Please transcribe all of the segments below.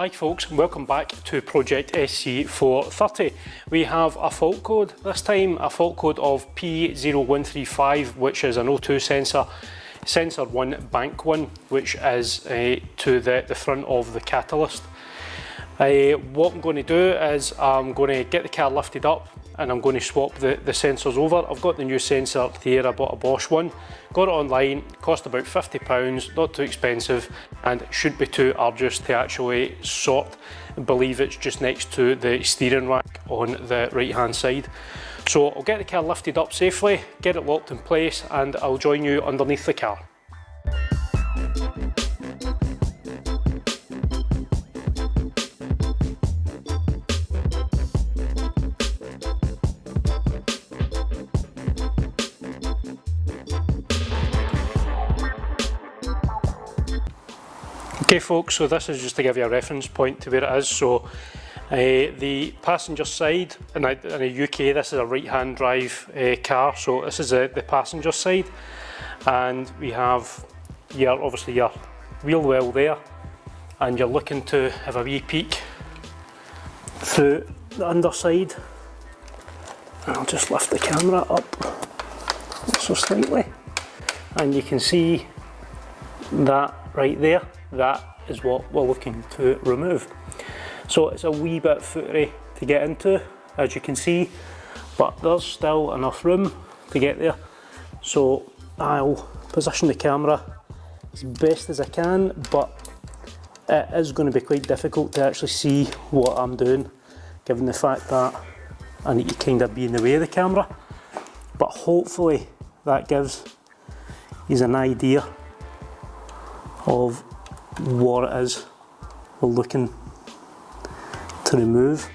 Hi folks, and welcome back to Project SC430. We have a fault code, this time a fault code of P0135, which is an O2 sensor 1, bank 1, which is to the front of the catalyst. What I'm going to do is I'm going to get the car lifted up and I'm going to swap the sensors over. I've got the new sensor here, I bought a Bosch one, got it online, cost about £50, not too expensive, and it shouldn't be too arduous to actually sort. I believe it's just next to the steering rack on the right hand side. So I'll get the car lifted up safely, get it locked in place, and I'll join you underneath the car. Okay folks, so this is just to give you a reference point to where it is. So the passenger side, in the UK this is a right hand drive car, so this is the passenger side, and we have obviously your wheel well there, and you're looking to have a wee peek through the underside. And I'll just lift the camera up so slightly, and you can see that right there. That is what we're looking to remove. So it's a wee bit footery to get into, as you can see, but there's still enough room to get there. So I'll position the camera as best as I can, but it is going to be quite difficult to actually see what I'm doing, given the fact that I need to kind of be in the way of the camera. But hopefully that gives you an idea of what it is we're looking to remove,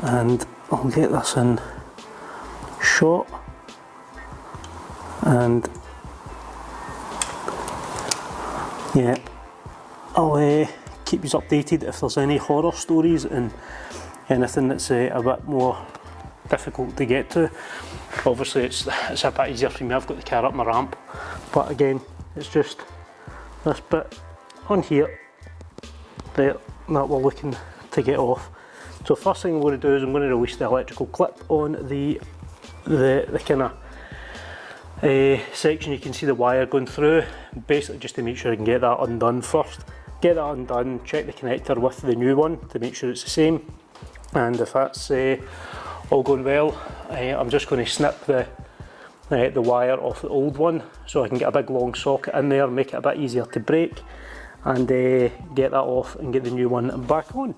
and I'll get this in shot, and yeah, I'll keep you updated if there's any horror stories and anything that's a bit more difficult to get to. Obviously it's a bit easier for me, I've got the car up my ramp, but again it's just this bit on here there that we're looking to get off. So first thing I'm going to do is I'm going to release the electrical clip on the kind of section. You can see the wire going through, basically just to make sure I can get that undone first. Get that undone, check the connector with the new one to make sure it's the same, and if that's all going well, I'm just going to snip the wire off the old one so I can get a big long socket in there, make it a bit easier to break, and get that off and get the new one back on.